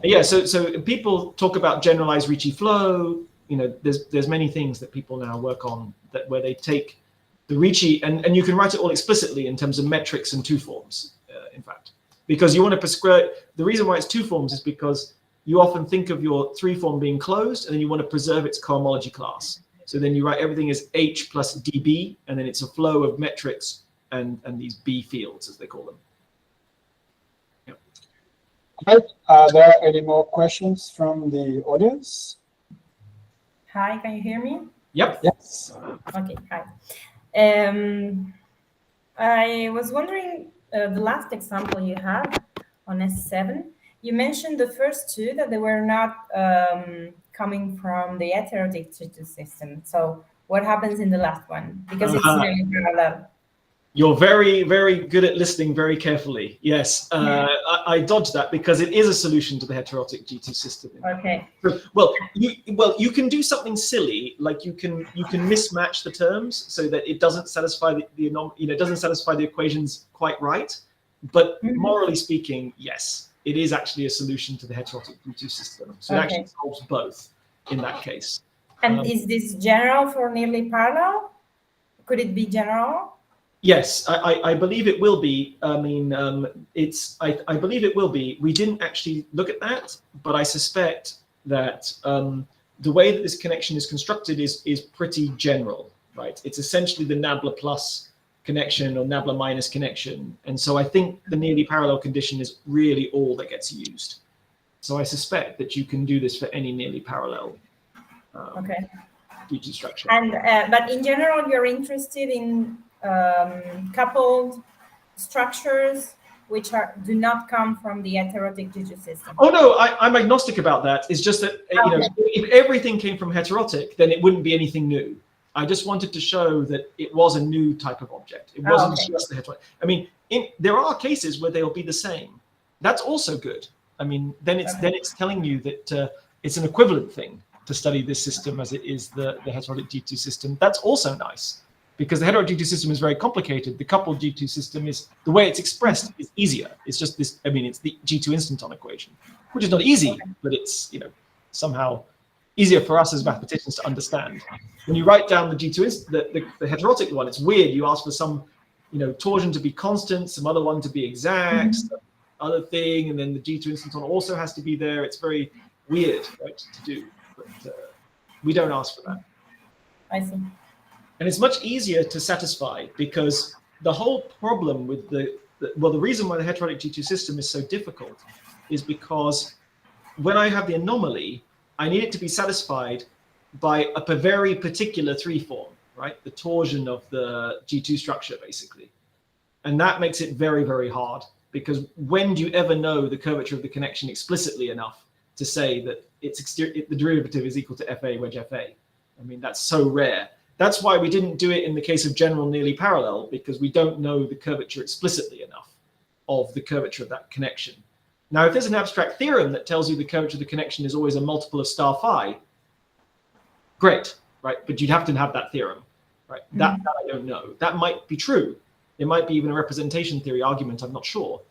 Yeah, so people talk about generalized Ricci flow. You know, there's many things that people now work on where they take the Ricci, and you can write it all explicitly in terms of metrics and two forms, in fact. Because you want to prescribe, the reason why it's two forms is because you often think of your three form being closed, and then you want to preserve its cohomology class. So then you write everything as H plus dB, and then it's a flow of metrics and these B fields, as they call them. Yep. Right. Are there any more questions from the audience? Hi, can you hear me? Yep. Yes. Okay, hi. I was wondering, the last example you had on S7, you mentioned the first two that they were not coming from the heterotic system. So what happens in the last one? Because it's really parallel. You're very, very good at listening very carefully. Yes, I dodged that because it is a solution to the heterotic G2 system. Okay. Well, you can do something silly, like you can mismatch the terms so that it doesn't satisfy it doesn't satisfy the equations quite right. But morally speaking, yes, it is actually a solution to the heterotic G2 system. So it actually solves both in that case. And is this general for nearly parallel? Could it be general? Yes, I believe it will be. I mean, I believe it will be. We didn't actually look at that, but I suspect that the way that this connection is constructed is pretty general, right? It's essentially the nabla plus connection or nabla minus connection. And so I think the nearly parallel condition is really all that gets used. So I suspect that you can do this for any nearly parallel G2 structure. And but in general, you're interested in coupled structures which do not come from the heterotic G2 system. Oh no, I'm agnostic about that. It's just that if everything came from heterotic, then it wouldn't be anything new. I just wanted to show that it was a new type of object. It wasn't just the heterotic. I mean, there are cases where they'll be the same. That's also good. I mean, then it's telling you that it's an equivalent thing to study this system as it is the heterotic G2 system. That's also nice, because the heterotic G2 system is very complicated. The coupled G2 system is, the way it's expressed is easier. It's just this, I mean, it's the G2 instanton equation, which is not easy, but it's, somehow easier for us as mathematicians to understand. When you write down the G2, the heterotic one, it's weird. You ask for some, torsion to be constant, some other one to be exact, some other thing, and then the G2 instanton also has to be there. It's very weird, right, to do, but we don't ask for that. I see. And it's much easier to satisfy, because the whole problem with the reason why the heterotic G2 system is so difficult is because when I have the anomaly, I need it to be satisfied by a very particular three form, right? The torsion of the G2 structure, basically. And that makes it very, very hard, because when do you ever know the curvature of the connection explicitly enough to say that the derivative is equal to FA wedge FA? I mean, that's so rare. That's why we didn't do it in the case of general nearly parallel, because we don't know the curvature explicitly enough of the curvature of that connection. Now, if there's an abstract theorem that tells you the curvature of the connection is always a multiple of star phi, great, right? But you'd have to have that theorem, right? That I don't know. That might be true. It might be even a representation theory argument, I'm not sure.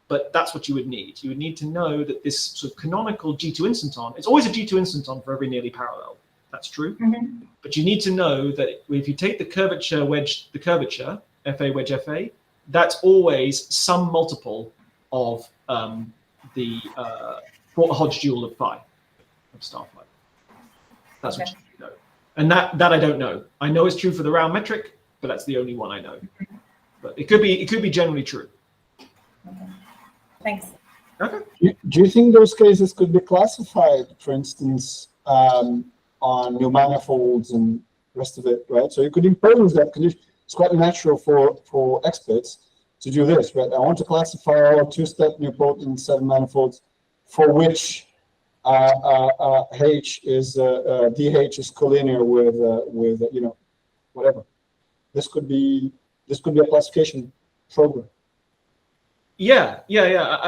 But that's what you would need. You would need to know that this sort of canonical G2 instanton, it's always a G2 instanton for every nearly parallel. That's true. But you need to know that if you take the curvature wedge, FA wedge FA, that's always some multiple of the Hodge dual of phi, of star phi. That's what you need to know. And that I don't know. I know it's true for the round metric, but that's the only one I know. But it could be generally true. Okay. Thanks. Okay. Do you think those cases could be classified, for instance, on new manifolds and rest of it, right? So you could impose that condition. It's quite natural for experts to do this, right? I want to classify all two-step nilpotent 7 manifolds for which H is DH is collinear with whatever. This could be a classification program. Yeah.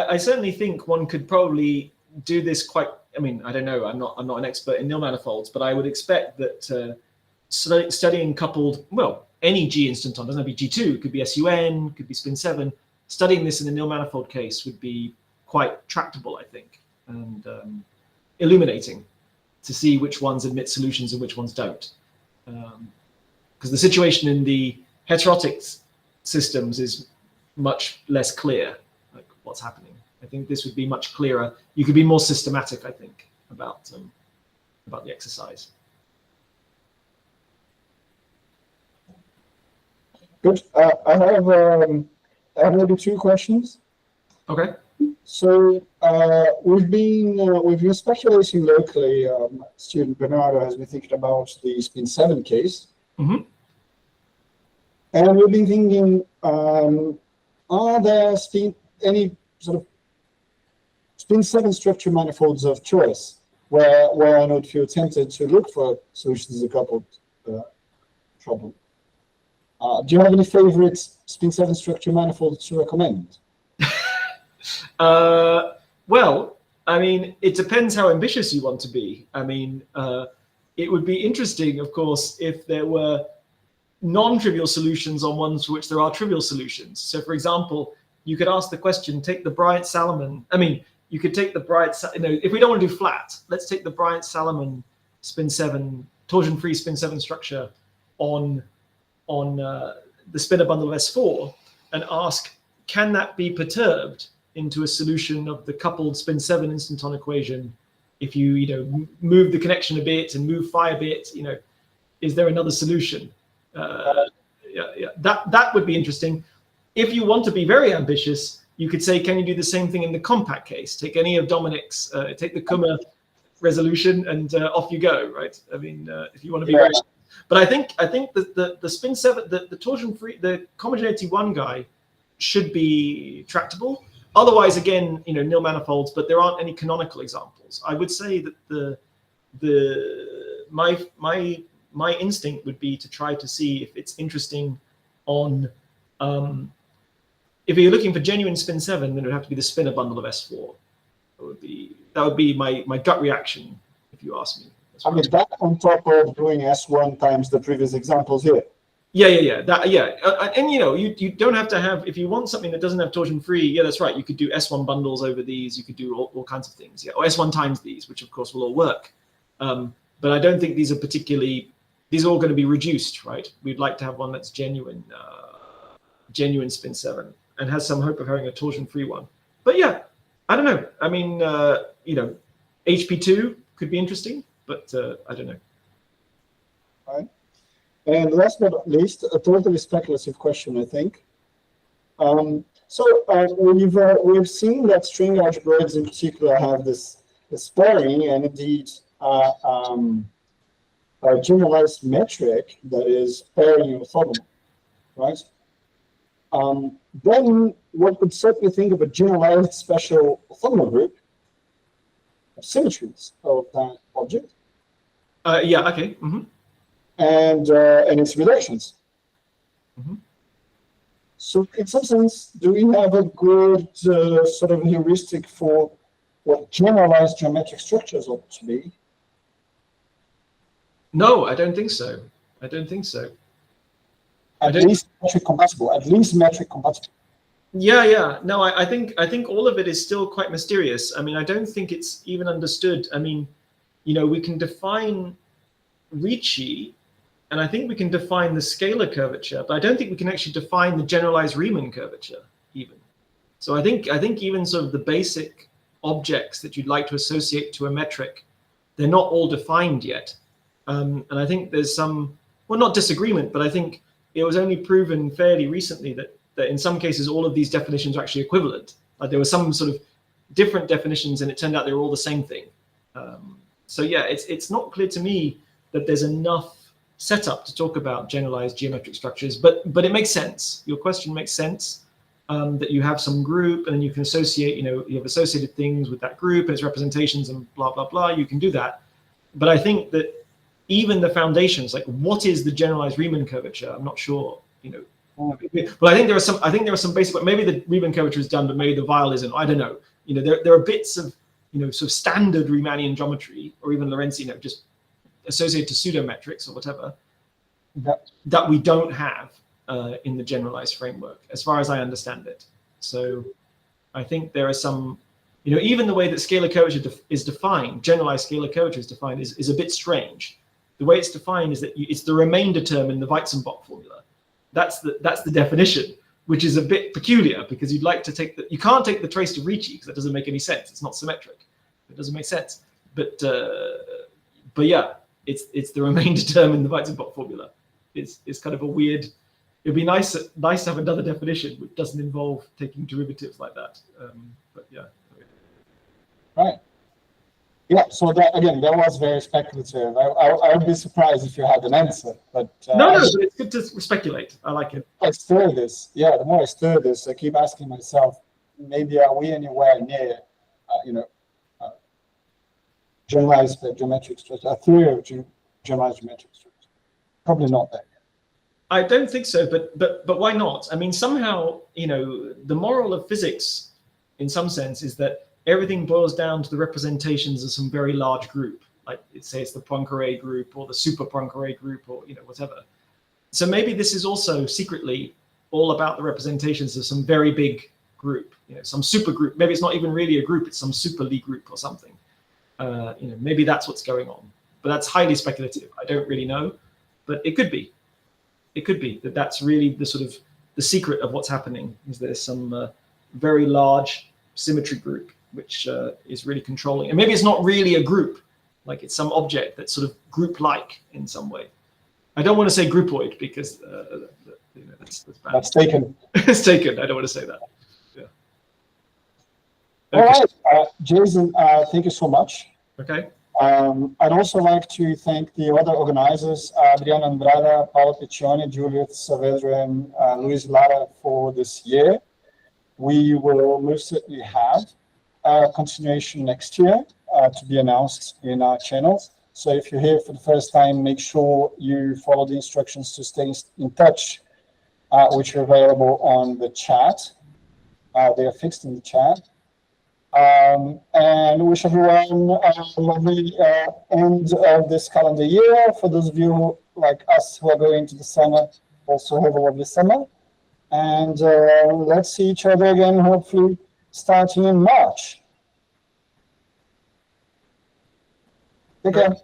I certainly think one could probably do this quite. I mean, I don't know. I'm not an expert in nil manifolds, but I would expect that studying coupled, well, any G instanton, doesn't have to be G2, it could be SUN, could be spin 7. Studying this in a nil manifold case would be quite tractable, I think, and illuminating to see which ones admit solutions and which ones don't. Because the situation in the heterotic systems is much less clear, like what's happening. I think this would be much clearer. You could be more systematic, I think, about the exercise. Good. I have maybe 2 questions. Okay. So we've been speculating locally. Student Bernardo has been thinking about the spin 7 case, Mm-hmm. and we've been thinking, are there any sort of spin 7 structure manifolds of choice where I would feel tempted to look for solutions to the coupled problem? Do you have any favorite spin 7 structure manifolds to recommend? Well, I mean, it depends how ambitious you want to be. I mean, it would be interesting, of course, if there were non-trivial solutions on ones for which there are trivial solutions. So, for example, you could ask the question, take the Bryant-Salomon. I mean, you could take the if we don't want to do flat, let's take the Bryant-Salomon spin 7, torsion-free spin 7 structure on the spinor bundle of S4 and ask, can that be perturbed into a solution of the coupled spin 7 instanton equation? If you move the connection a bit and move phi a bit, is there another solution? That would be interesting. If you want to be very ambitious, you could say, can you do the same thing in the compact case? Take any of Dominic's, take the Kummer resolution, and off you go, right? I mean, if you want to be very, but I think that the spin 7, the torsion free, the homogeneity 1 guy should be tractable. Otherwise, again, nil manifolds, but there aren't any canonical examples. I would say that my instinct would be to try to see if it's interesting on, if you're looking for genuine spin 7, then it would have to be the spinor bundle of S4. That would be my gut reaction, if you ask me. I mean, that on top of doing S1 times the previous examples here. Yeah. And you don't have to have, if you want something that doesn't have torsion free, yeah, that's right. You could do S1 bundles over these. You could do all kinds of things, yeah, or S1 times these, which of course will all work. But I don't think these are all going to be reduced, right? We'd like to have one that's genuine spin 7 and has some hope of having a torsion free one. But yeah, I don't know. I mean, HP2 could be interesting, but I don't know. All right. And last but not least, a totally speculative question, I think. We've seen that string algebroids in particular have this pairing, and indeed a generalized metric that is pairing orthogonal, right? Then one could certainly think of a generalized special orthogonal group of symmetries of that object. Yeah. Okay. Mm-hmm. And its relations. Mm-hmm. So in some sense, do we have a good sort of heuristic for what generalized geometric structures ought to be? No, I don't think so. At least metric compatible. Yeah. No, I think all of it is still quite mysterious. I mean, I don't think it's even understood. I mean, we can define Ricci, and I think we can define the scalar curvature, but I don't think we can actually define the generalized Riemann curvature even. So I think even sort of the basic objects that you'd like to associate to a metric, they're not all defined yet. And I think there's some, well, not disagreement, but I think it was only proven fairly recently that in some cases all of these definitions are actually equivalent. Like there were some sort of different definitions, and it turned out they were all the same thing. So yeah, it's not clear to me that there's enough setup to talk about generalized geometric structures, but it makes sense. Your question makes sense, that you have some group and then you can associate, you have associated things with that group and its representations and blah, blah, blah. You can do that. But I think that even the foundations, like what is the generalized Riemann curvature? I'm not sure, Well, I think there are some basic, maybe the Riemann curvature is done, but maybe the vial isn't. I don't know. There are bits of, sort of standard Riemannian geometry or even Lorentzian, just associated to pseudometrics or whatever, that we don't have in the generalized framework, as far as I understand it. So I think there are some, even the way that scalar curvature is defined, generalized scalar curvature is defined, is a bit strange. The way it's defined is that it's the remainder term in the Weizenbach formula. That's the definition, which is a bit peculiar because you'd like to take you can't take the trace to Ricci because that doesn't make any sense. It's not symmetric. It doesn't make sense. But yeah, it's the remainder term in the Weizenbach formula. It's kind of a weird. It'd be nice to have another definition which doesn't involve taking derivatives like that. But yeah. Right. Yeah. So that was very speculative. I would be surprised if you had an answer. But no, but it's good to speculate. I like it. I stir this. Yeah. The more I stir this, I keep asking myself, maybe are we anywhere near, generalized geometric structure, a theory of generalized geometric structure? Probably not there. I don't think so, but why not? I mean, somehow, the moral of physics, in some sense, is that everything boils down to the representations of some very large group, like say it's the Poincare group or the super Poincare group or whatever. So maybe this is also secretly all about the representations of some very big group, some super group. Maybe it's not even really a group; it's some super Lie group or something. Maybe that's what's going on, but that's highly speculative. I don't really know, but it could be. It could be that that's really the sort of the secret of what's happening. Is there's some very large symmetry group which is really controlling, and maybe it's not really a group, like it's some object that's sort of group-like in some way. I don't want to say groupoid because that's bad. That's taken. It's taken. I don't want to say that. Yeah. Okay. All right, Jason. Thank you so much. Okay. I'd also like to thank the other organizers, Adriana Andrada, Paolo Piccioni, Juliet Saavedra, and Luis Lara for this year. We will most certainly have a continuation next year to be announced in our channels. So if you're here for the first time, make sure you follow the instructions to stay in touch, which are available on the chat. They are fixed in the chat. And wish everyone a lovely end of this calendar year. For those of you who, like us who are going into the summer, also have a lovely summer. And let's see each other again, hopefully starting in March. Take care.